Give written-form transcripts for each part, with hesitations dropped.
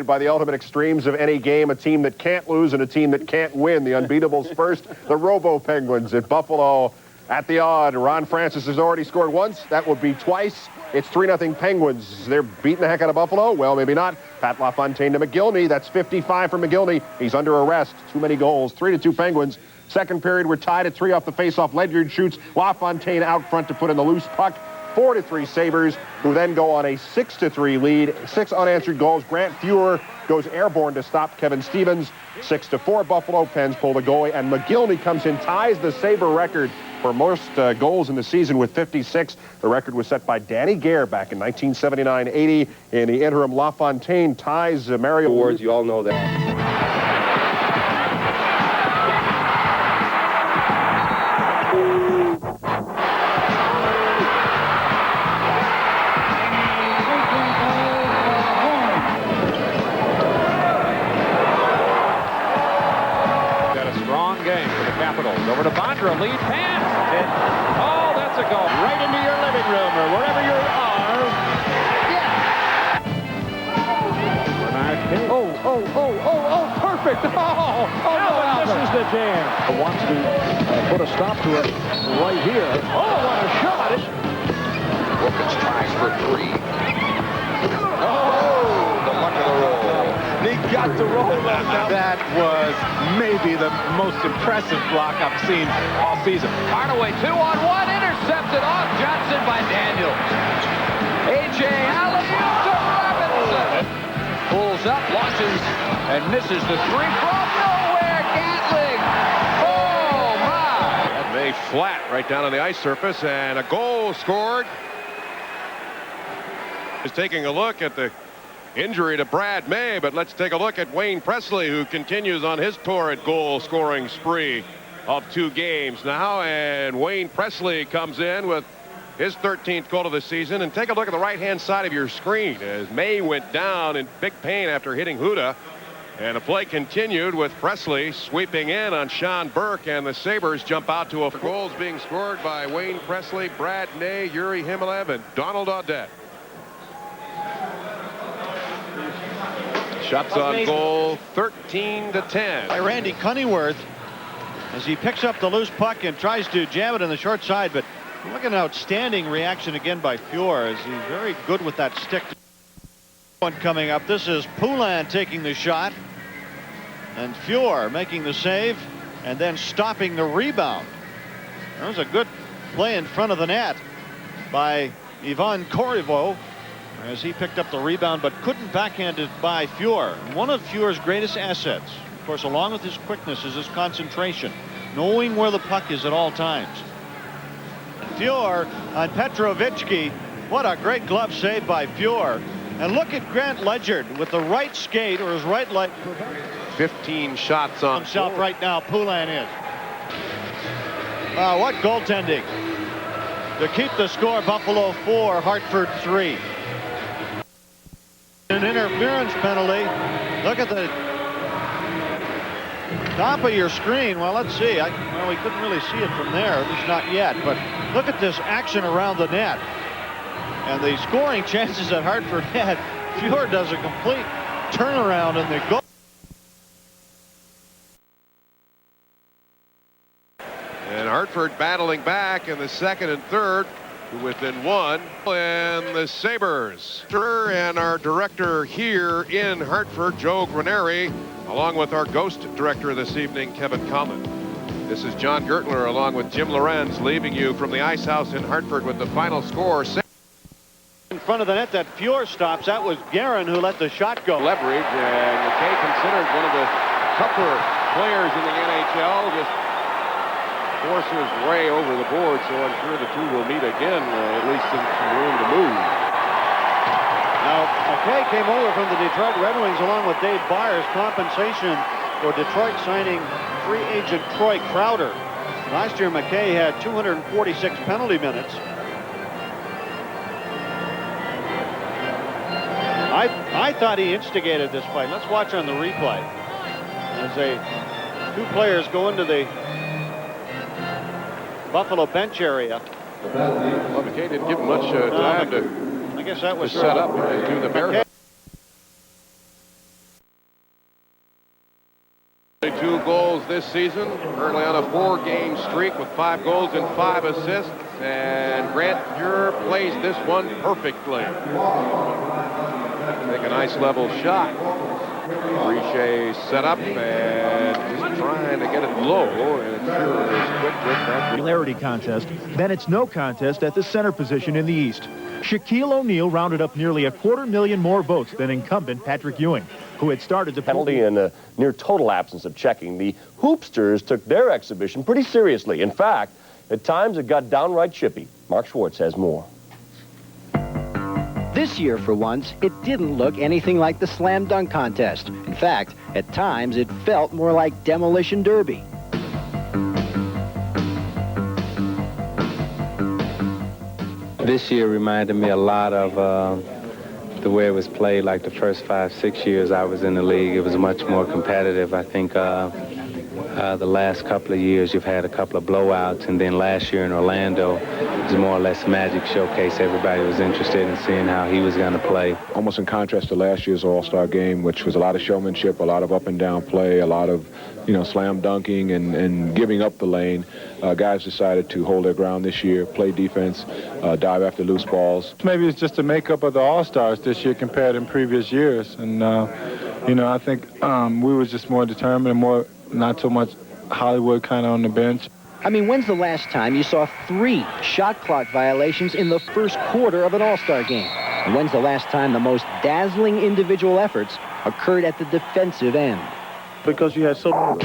By the ultimate extremes of any game, a team that can't lose and a team that can't win. The unbeatables first, the Robo Penguins at Buffalo at the odd. Ron Francis has already scored once. That would be twice. It's 3-0 Penguins. They're beating the heck out of Buffalo. Well, maybe not. Pat LaFontaine to McGillney. That's 55 for McGillney. He's under arrest. Too many goals. 3-2 Penguins. Second period, we're tied at 3 off the faceoff. Ledyard shoots. LaFontaine out front to put in the loose puck. 4-3 Sabres, who then go on a 6-3 lead. 6 unanswered goals. Grant Fuhr goes airborne to stop Kevin Stevens. 6-4 Buffalo. Pens pull the goalie, and McGillney comes in, ties the Sabre record for most goals in the season with 56. The record was set by Danny Gare back in 1979-80. In the interim, LaFontaine ties Mario Awards. You all know that. Over to Bondra, lead pass. Oh, that's a goal. Right into your living room or wherever you are. Yeah. Perfect. Oh, this is the jam. Wants to put a stop to it right here. Oh, what a shot. Wilkins tries for 3. Oh, the luck of the roll. He got to roll that. That was maybe the most impressive block I've seen all season. Hardaway 2-on-1, intercepted off Johnson by Daniels. A.J. Allen to Robinson. Pulls up, launches, and misses the 3 from nowhere. Gatling. Oh, my. That lay flat right down on the ice surface, and a goal scored. Is taking a look at the injury to Brad May, but let's take a look at Wayne Presley, who continues on his torrid goal-scoring spree of 2 games now, and Wayne Presley comes in with his 13th goal of the season. And take a look at the right-hand side of your screen as May went down in big pain after hitting Huda, and the play continued with Presley sweeping in on Sean Burke, and the Sabres jump out to a goals being scored by Wayne Presley, Brad May, Yuri Himalev, and Donald Audette. Shots on goal, 13-10. By Randy Cunneyworth as he picks up the loose puck and tries to jam it in the short side, but look at an outstanding reaction again by Fuhr as he's very good with that stick. One coming up. This is Poulin taking the shot, and Fuhr making the save and then stopping the rebound. That was a good play in front of the net by Ivan Korivo as he picked up the rebound but couldn't backhand it by Fuhr. One of Fuhr's greatest assets, of course, along with his quickness, is his concentration, knowing where the puck is at all times. And Fuhr on Petrovitsky. What a great glove save by Fuhr. And look at Grant Ledyard with the right skate, or his right leg. 15 shots on himself right now. Poulin is. What goaltending to keep the score. Buffalo 4, Hartford 3. An interference penalty. Look at the top of your screen. Well, let's see. Well, we couldn't really see it from there, at least not yet. But look at this action around the net. And the scoring chances that Hartford had. Fuhr does a complete turnaround in the goal. And Hartford battling back in the second and third within 1. And the Sabres and our director here in Hartford, Joe Graneri, along with our ghost director this evening, Kevin Collin. This is John Gertler along with Jim Lorenz leaving you from the Ice House in Hartford with the final score. In front of the net that Fuhr stops. That was Guerin who let the shot go. Leverage, and McKay considered one of the tougher players in the NHL. Just forces way over the board, so I'm sure the two will meet again, at least in some room to move. Now, McKay came over from the Detroit Red Wings along with Dave Byers. Compensation for Detroit signing free agent Troy Crowder. Last year, McKay had 246 penalty minutes. I thought he instigated this fight. Let's watch on the replay as two players go into the Buffalo bench area. Well, McKay didn't give him much time to, I guess that was set up and do the bear. this season, currently on a 4-game streak with 5 goals and 5 assists. And Grant Fuhr plays this one perfectly. Take a nice level shot. Richer set up and just trying to get it low, and Fuhr is quick with that. Popularity contest. Then it's no contest at the center position in the East. Shaquille O'Neal rounded up nearly 250,000 more votes than incumbent Patrick Ewing, who had started the penalty and a near total absence of checking. The hoopsters took their exhibition pretty seriously. In fact, at times it got downright chippy. Mark Schwartz has more. This year, for once, it didn't look anything like the slam dunk contest. In fact, at times it felt more like demolition derby. This year reminded me a lot of the way it was played, like the first 5-6 years I was in the league. It was much more competitive. I think the last couple of years you've had a couple of blowouts, and then last year in Orlando it was more or less Magic showcase. Everybody was interested in seeing how he was going to play. Almost in contrast to last year's All-Star game, which was a lot of showmanship, a lot of up and down play, a lot of slam dunking and giving up the lane. Guys decided to hold their ground this year, play defense, dive after loose balls. Maybe it's just the makeup of the All-Stars this year compared to previous years. And, I think we were just more determined and more, not so much Hollywood kind of on the bench. I mean, when's the last time you saw 3 shot clock violations in the first quarter of an All-Star game? And when's the last time the most dazzling individual efforts occurred at the defensive end? Because you had so many. And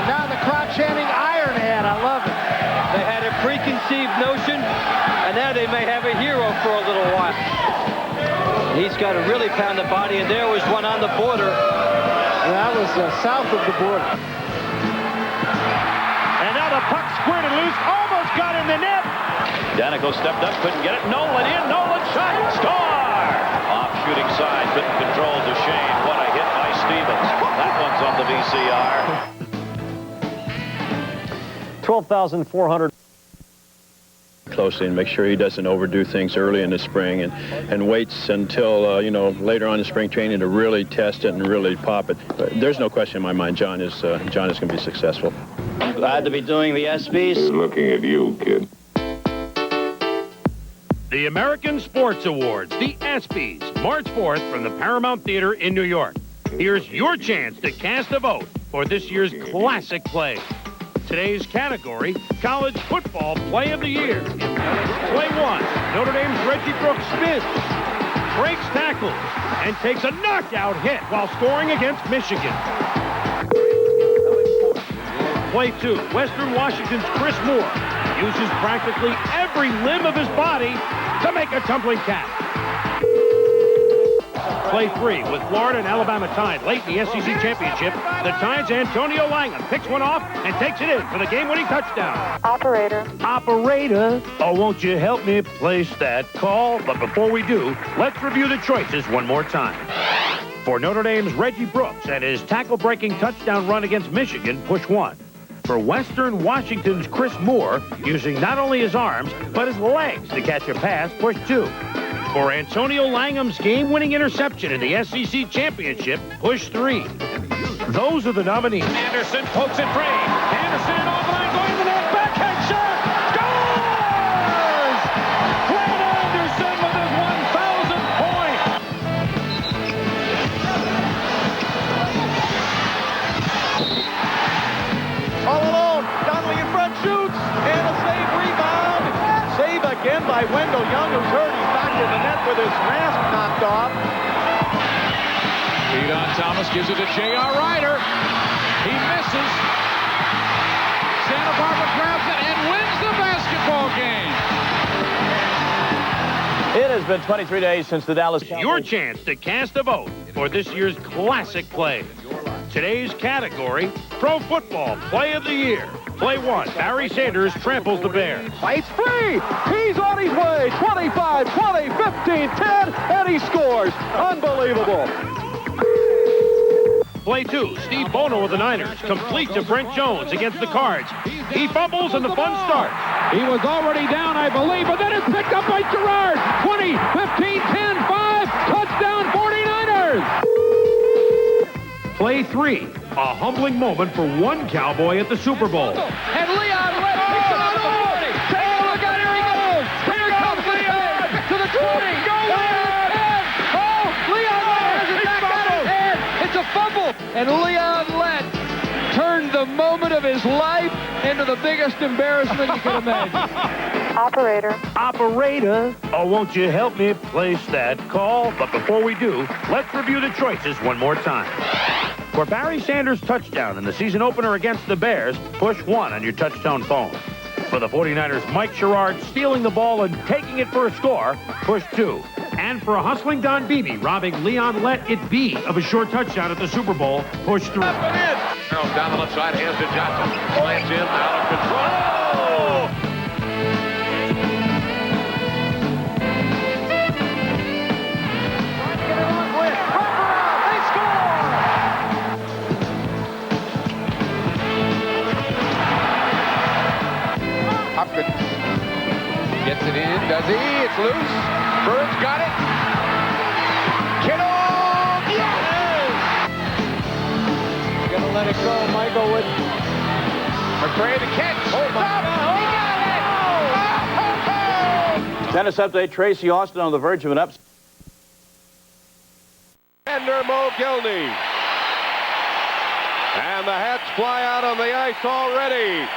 now the crowd chanting Iron Man. I love it. They had a preconceived notion, and now they may have a hero for a little while. He's got to really pound the body, and there was one on the border. And that was south of the border. And now the puck squirted loose, almost got in the net. Danico stepped up, couldn't get it. Nolan in, Nolan shot, score! Off shooting side, couldn't control Duchesne. What a hit by Stevens. That one's on the VCR. 12,400. Closely and make sure he doesn't overdo things early in the spring and waits until, later on in spring training to really test it and really pop it. But there's no question in my mind John is going to be successful. I'm glad to be doing the ESPYs. Looking at you, kid. The American Sports Awards, the ESPYs, March 4th from the Paramount Theater in New York. Here's your chance to cast a vote for this year's classic play. Today's category, College Football Play of the Year. Play 1, Notre Dame's Reggie Brooks spins, breaks tackles, and takes a knockout hit while scoring against Michigan. Play 2, Western Washington's Chris Moore uses practically every limb of his body to make a tumbling catch. Play 3, with Florida and Alabama tied late in the SEC Championship, the Tide's Antonio Langham picks one off and takes it in for the game-winning touchdown. Operator. Operator, oh, won't you help me place that call? But before we do, let's review the choices one more time. For Notre Dame's Reggie Brooks and his tackle-breaking touchdown run against Michigan, push 1. For Western Washington's Chris Moore, using not only his arms, but his legs to catch a pass, push 2. For Antonio Langham's game-winning interception in the SEC Championship, push 3. Those are the nominees. Anderson pokes it free. Anderson off line, going to the net, backhand shot, scores! Brad Anderson with his 1,000th point. All alone, Donnelly in front, shoots, and a save rebound. Save again by Wendell Young, who's hurt. He's back in the net with his mask knocked off. Feed on Thomas, gives it to J.R. Ryder. He misses. Santa Barbara grabs it and wins the basketball game. It has been 23 days since the Dallas Cowboys. Your chance to cast a vote for this year's classic play. Today's category, Pro Football Play of the Year. Play 1, Barry Sanders tramples the Bears. It's free. He's on his way. 25, 20, 15, 10, and he scores. Unbelievable. Play 2, Steve Bono of the Niners complete to Brent Jones against the Cards. He fumbles and the fun starts. He was already down, I believe, but then it's picked up by Gerard. 20, 15, 10, 5, Touchdown 49ers! Play 3. A humbling moment for one Cowboy at the Super Bowl. And Leon Lett picks it up at the 40. Take a look out, here he goes. Here comes Leon to the 20. Go Leon! Oh, Leon Lett has it back out of his head. It's a fumble. And Leon Lett turned the moment of his life into the biggest embarrassment you can imagine. Operator. Oh, won't you help me place that call? But before we do, let's review the choices one more time. For Barry Sanders' touchdown in the season opener against the Bears, push 1 on your touchtone phone. For the 49ers, Mike Sherrard stealing the ball and taking it for a score, push 2. And for a hustling Don Beebe robbing Leon Lett it be of a short touchdown at the Super Bowl, push 3. Harold down the left side, hands to Johnson. Slants in, out of control. Hopkins gets it in, does he? It's loose. Bird's got it. Kittle! Yes! Gonna let it go. Michael with McRae to catch. Oh, my God. He got it! Tennis update, Tracy Austin on the verge of an upset. Ender Mogilny. And the hats fly out on the ice already.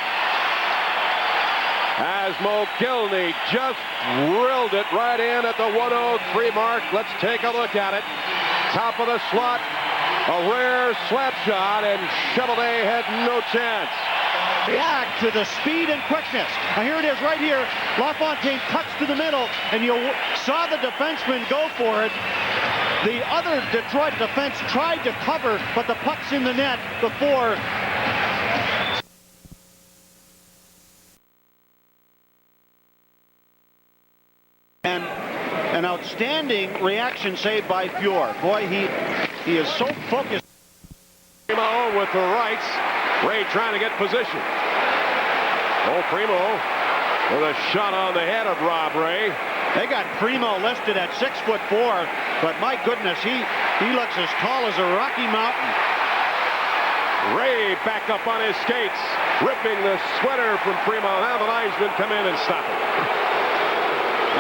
As Mogilny just drilled it right in at the 103 mark. Let's take a look at it. Top of the slot, a rare slap shot, and Chevalier had no chance. React to the speed and quickness. Now here it is right here. LaFontaine cuts to the middle, and you saw the defenseman go for it. The other Detroit defense tried to cover, but the puck's in the net before. And an outstanding reaction save by Fjord. Boy, he is so focused. Primo with the rights. Ray trying to get position. Oh, Primo with a shot on the head of Rob Ray. They got Primo listed at 6'4", but my goodness, he looks as tall as a Rocky Mountain. Ray back up on his skates, ripping the sweater from Primo. Now the linesmen come in and stop him.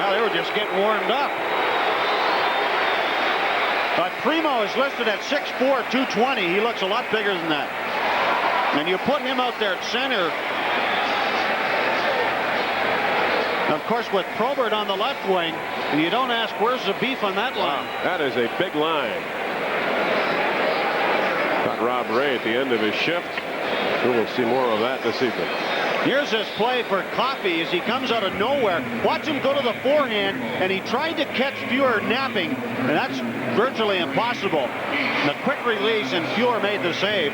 Now they were just getting warmed up. But Primo is listed at 6'4", 220. He looks a lot bigger than that. And you put him out there at center. Of course, with Probert on the left wing, and you don't ask where's the beef on that line. Wow, that is a big line. Got Rob Ray at the end of his shift. We will see more of that this evening. Here's this play for Coffey as he comes out of nowhere. Watch him go to the forehand, and he tried to catch Fuhr napping, and that's virtually impossible. The quick release, and Fuhr made the save.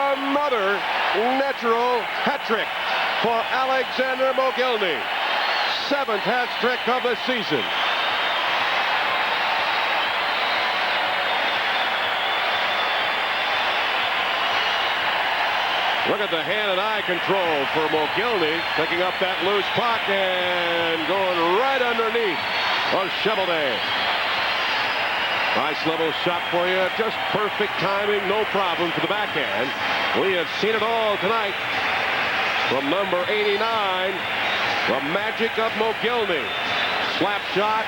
Another natural hat trick for Alexander Mogilny. 7th hat trick of the season. Look at the hand and eye control for Mogilny, picking up that loose puck and going right underneath of Chevalier. Nice level shot for you. Just perfect timing. No problem for the backhand. We have seen it all tonight from number 89. The magic of Mogilny. Slap shot.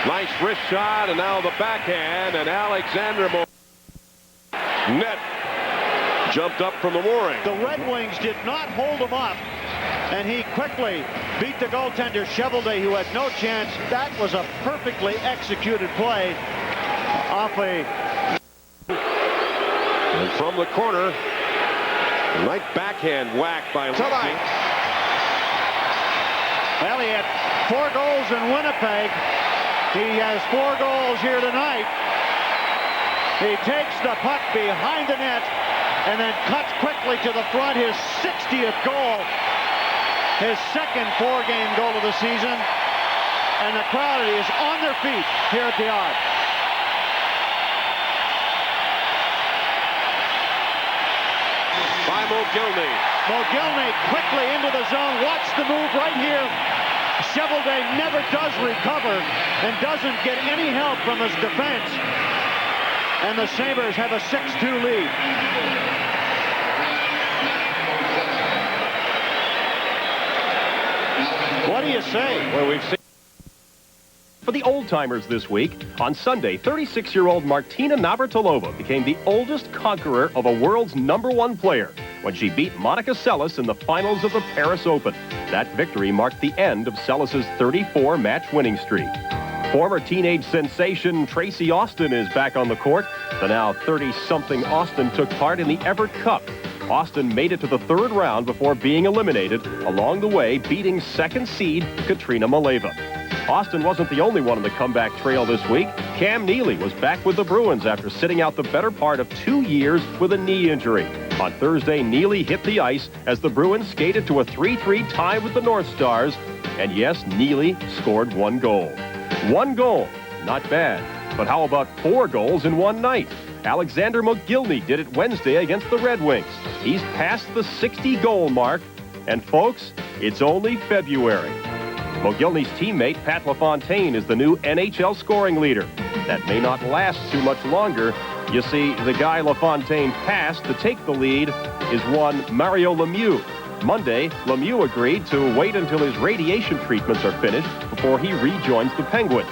Nice wrist shot. And now the backhand. And Alexander net jumped up from the mooring. The Red Wings did not hold him up. And he quickly beat the goaltender Chevalier, who had no chance. That was a perfectly executed play. Off a... And from the corner, a nice backhand whack by tonight. Well, he had 4 goals in Winnipeg. He has 4 goals here tonight. He takes the puck behind the net and then cuts quickly to the front. His 60th goal. His second 4-game goal of the season. And the crowd is on their feet here at the Odd. by Mogilny. Mogilny quickly into the zone. Watch the move right here. Cheveldae never does recover and doesn't get any help from his defense. And the Sabres have a 6-2 lead. What do you say? Well, we've seen for the old-timers this week. On Sunday, 36-year-old Martina Navratilova became the oldest conqueror of a world's #1 player when she beat Monica Seles in the finals of the Paris Open. That victory marked the end of Seles's 34-match winning streak. Former teenage sensation Tracy Austin is back on the court. The now 30-something Austin took part in the Everett Cup. Austin made it to the third round before being eliminated, along the way beating second seed Katrina Maleva. Austin wasn't the only one on the comeback trail this week. Cam Neely was back with the Bruins after sitting out the better part of 2 years with a knee injury. On Thursday, Neely hit the ice as the Bruins skated to a 3-3 tie with the North Stars. And yes, Neely scored 1 goal. 1 goal, not bad. But how about 4 goals in one night? Alexander Mogilny did it Wednesday against the Red Wings. He's past the 60-goal mark. And folks, it's only February. Mogilny's teammate, Pat LaFontaine, is the new NHL scoring leader. That may not last too much longer. You see, the guy LaFontaine passed to take the lead is one Mario Lemieux. Monday, Lemieux agreed to wait until his radiation treatments are finished before he rejoins the Penguins.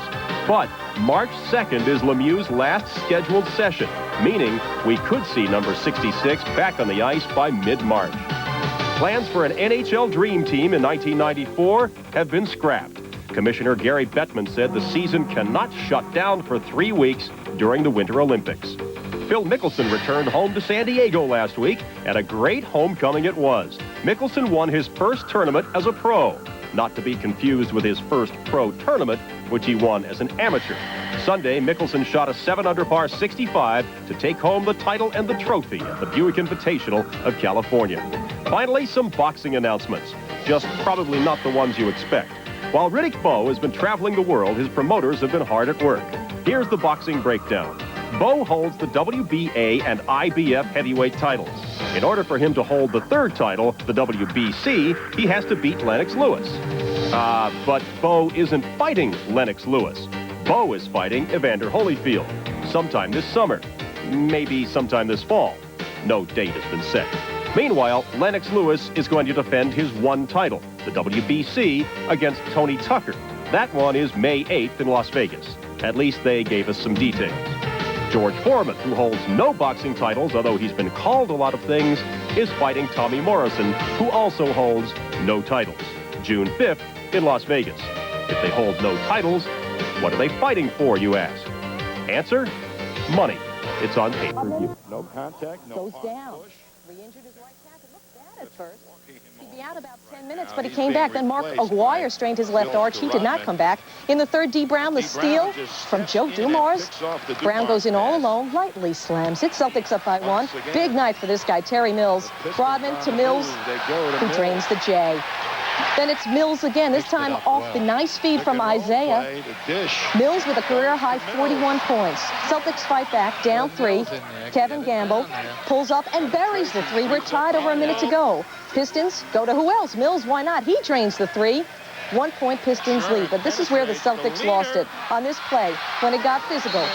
But March 2nd is Lemieux's last scheduled session, meaning we could see number 66 back on the ice by mid-March. Plans for an NHL Dream Team in 1994 have been scrapped. Commissioner Gary Bettman said the season cannot shut down for 3 weeks during the Winter Olympics. Phil Mickelson returned home to San Diego last week, and a great homecoming it was. Mickelson won his first tournament as a pro, not to be confused with his first pro tournament, which he won as an amateur. Sunday, Mickelson shot a 7-under par 65 to take home the title and the trophy at the Buick Invitational of California. Finally, some boxing announcements, just probably not the ones you expect. While Riddick Bowe has been traveling the world, his promoters have been hard at work. Here's the boxing breakdown. Bowe holds the WBA and IBF heavyweight titles. In order for him to hold the third title, the WBC, he has to beat Lennox Lewis. But Bowe isn't fighting Lennox Lewis. Bowe is fighting Evander Holyfield sometime this summer, maybe sometime this fall. No date has been set. Meanwhile, Lennox Lewis is going to defend his one title, the WBC, against Tony Tucker. That one is May 8th in Las Vegas. At least they gave us some details. George Foreman, who holds no boxing titles, although he's been called a lot of things, is fighting Tommy Morrison, who also holds no titles. June 5th in Las Vegas. If they hold no titles, what are they fighting for, you ask? Answer, money. It's on pay-per-view. No contact, no goes down. Re-injured his right calf. It looked bad at first. He'd be out about 10 minutes, but he came back. Then Mark Aguirre strained his left arch. He did not come back. In the third, D. Brown, the steal from Joe Dumars. Brown goes in all alone, lightly slams it. Celtics up by 1. Big night for this guy, Terry Mills. Rodman to Mills, who drains the J. Then it's Mills again, this time off the nice feed from Isaiah. Mills with a career-high 41 points. Celtics fight back, down 3. Kevin Gamble pulls up and buries the 3. We're tied over a minute to go. Pistons go to who else? Mills, why not? He drains the 3. 1-point Pistons lead, but this is where the Celtics lost it on this play when it got physical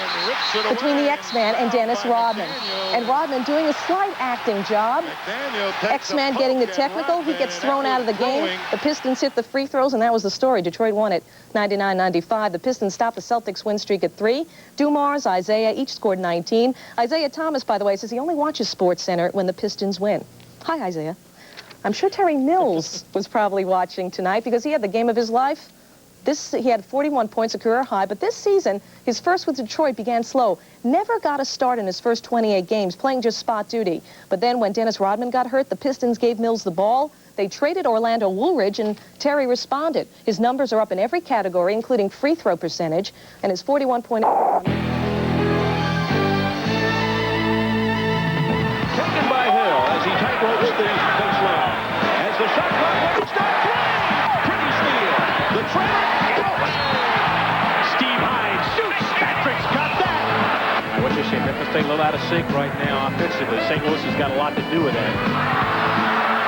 between the X-Man and Dennis Rodman. And Rodman doing a slight acting job. X-Man getting the technical. He gets thrown out of the game. The Pistons hit the free throws, and that was the story. Detroit won it 99-95. The Pistons stopped the Celtics win streak at 3. Dumars, Isaiah, each scored 19. Isaiah Thomas, by the way, says he only watches Sports Center when the Pistons win. Hi, Isaiah. I'm sure Terry Mills was probably watching tonight because he had the game of his life. He had 41 points, a career high, but this season, his first with Detroit began slow. Never got a start in his first 28 games, playing just spot duty. But then when Dennis Rodman got hurt, the Pistons gave Mills the ball. They traded Orlando Woolridge, and Terry responded. His numbers are up in every category, including free throw percentage, and his 41-point... Taken by Hill as he tightropes the baseline. As the shot clock runs down, pretty steal. The trailer, Steve Hyde shoots. Patrick's got that. What'd you say, Memphis? stay a little out of sync right now offensively. St. Louis has got a lot to do with that.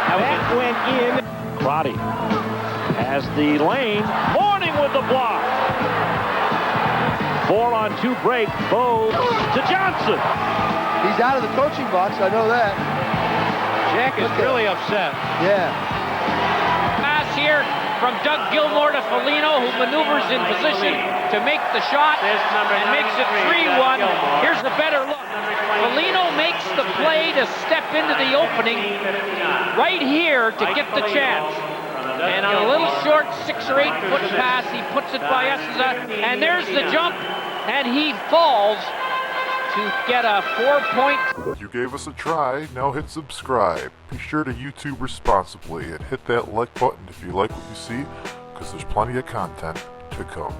That went in. Crotty has the lane. Morning with the block. 4-on-2 break. Bo to Johnson. He's out of the coaching box, I know that. Jack is really upset. Yeah. Pass here from Doug Gilmore to Foligno, who maneuvers in position to make the shot and makes it 3-1. Here's the better look. Foligno makes the play to step into the opening right here to get the chance. And on a little short 6 or 8 foot pass, he puts it by Essiza, and there's the jump, and he falls to get a 4-point. You gave us a try, now hit subscribe. Be sure to YouTube responsibly and hit that like button if you like what you see, because there's plenty of content to come.